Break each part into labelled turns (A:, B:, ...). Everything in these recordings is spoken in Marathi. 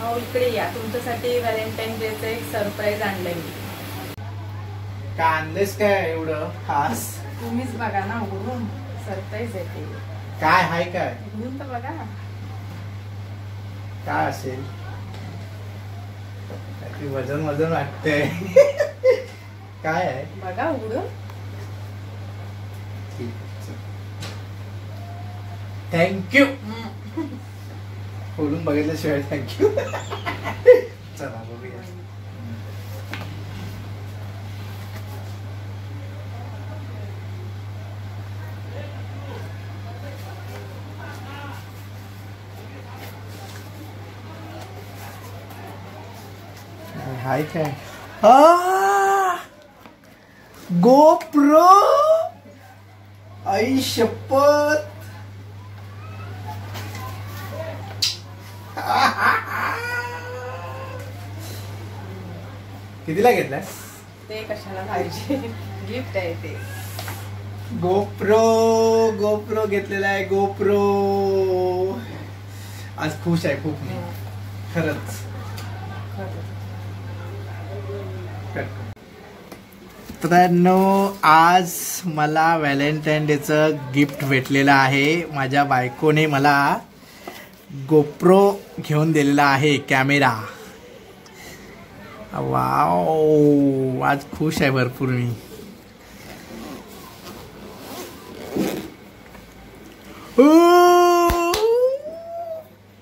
A: अहो इकडे या, तुमच्यासाठी व्हॅलेंटाईन डेचं एक सरप्राईज आणलंय मी.
B: काय आणलेस काय एवढं खास?
A: तुम्हीच बघा ना उघडून, सरप्राईज आहे ते.
B: काय हाय काय?
A: उघडून तर बघा.
B: काय असेल? वजन वजन वाटतंय. काय आहे
A: बघा उघडून.
B: थँक्यू. खोलून बघितल्याशिवाय थँक्यू. चला बघूया. हाय काय? गोप्रो. आई शपथ. कितीला घेतलाय?
A: ते कशाला पाहिजे, गिफ्ट आहे ते.
B: गोप्रो. गोप्रो घेतलेला आहे. गोप्रो. आज खुश आहे खूप मी, खरंच. मित्रांनो, आज मला व्हॅलेंटाईन डेचं गिफ्ट भेटलेलं आहे. माझ्या बायकोने मला गोप्रो घेऊन दिलेला आहे, कॅमेरा. वाव, आज खुश आहे भरपूर मी.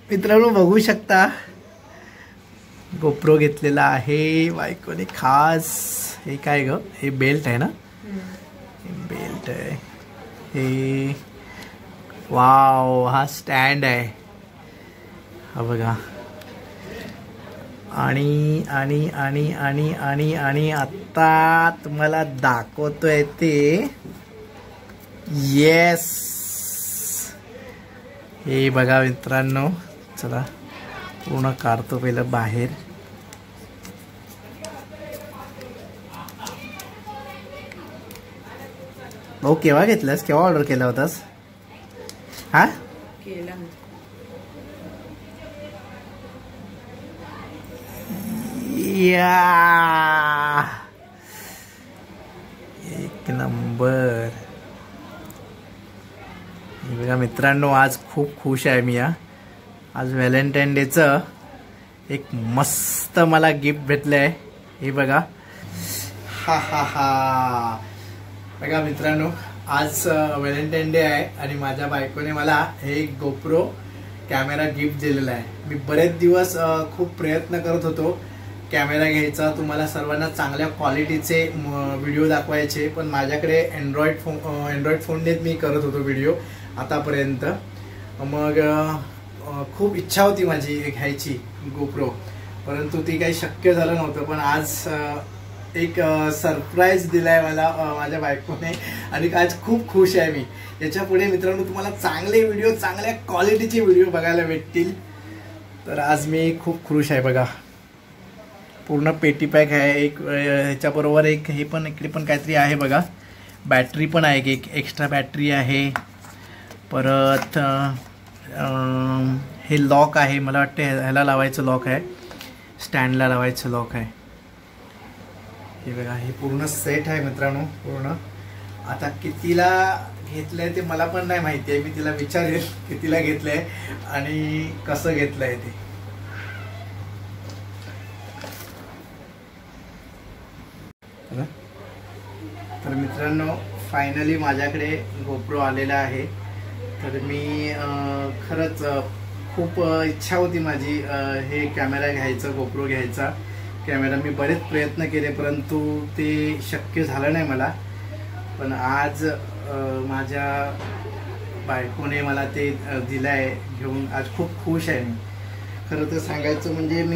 B: मित्रांनो बघू शकता, गोप्रो घेतलेला आहे बायकोने खास. हे काय ग? हे बेल्ट आहे ना? बेल्ट आहे हे. वाव, हा स्टँड आहे हा बघा. आणि आणि आणि आणि आणि आणि आता तुम्हाला दाखवतोय ते. येस, हे बघा मित्रांनो. चला पूर्ण काढतो पहिलं बाहेर. भाऊ केव्हा घेतलास? केव्हा ऑर्डर केला होतास? हा
A: केला.
B: या, एक नंबर. बघा मित्रांनो, आज खूप खुश आहे मी. आज व्हॅलेंटाईन डेचं एक मस्त मला गिफ्ट भेटलंय. हे बघा. हा हा हा. बघा मित्रांनो, आज व्हॅलेंटाईन डे आहे आणि माझ्या बायकोने मला हे गोप्रो कॅमेरा गिफ्ट दिलेला आहे. मी बरेच दिवस खूप प्रयत्न करत होतो कॅमेरा घ्यायचा, तुम्हाला सर्वांना चांगल्या क्वालिटीचे व्हिडिओ दाखवायचे. पण माझ्याकडे अँड्रॉइड फोननेच मी करत होतो व्हिडिओ आतापर्यंत. मग खूप इच्छा होती माझी घ्यायची गोप्रो, परंतु ती काही शक्य झालं नव्हतं. पण आज एक सरप्राईज दिलाय मला माझ्या बायकोने आणि आज खूप खुश आहे मी. याच्या पुढे मित्रांनो तुम्हाला चांगले व्हिडिओ, चांगल्या क्वालिटीचे व्हिडिओ बघायला भेटतील. तर आज मी खूप खुश आहे. बघा पूर्ण पेटी पॅक आहे. एक ह्याच्याबरोबर एक हे पण इकडे पण काहीतरी आहे बघा. बॅटरी पण आहे, एक एक्स्ट्रा बॅटरी आहे. परत हे लॉक आहे, मला वाटतं ह्याला लावायचं लॉक आहे, स्टँडला लावायचं लॉक आहे. हे बघा, हे पूर्ण सेट आहे मित्रांनो पूर्ण. आता कितीला घेतलंय ते मला पण नाही माहिती आहे. मी तिला विचारेल कितीला घेतलंय आणि कसं घेतलंय ते. तर मित्रांनो, फायनली माझ्याकडे गोप्रो आलेला आहे. तर मी खरंच खूप इच्छा होती माझी हे कॅमेरा घ्यायचा, गोप्रो घ्यायचा कॅमेरा. मी बरेच प्रयत्न केले परंतु ते शक्य झालं नाही मला. पण आज माझ्या बायकोने मला ते दिलं आहे घेऊन. आज खूप खुश आहे मी. खरं तर सांगायचं म्हणजे मी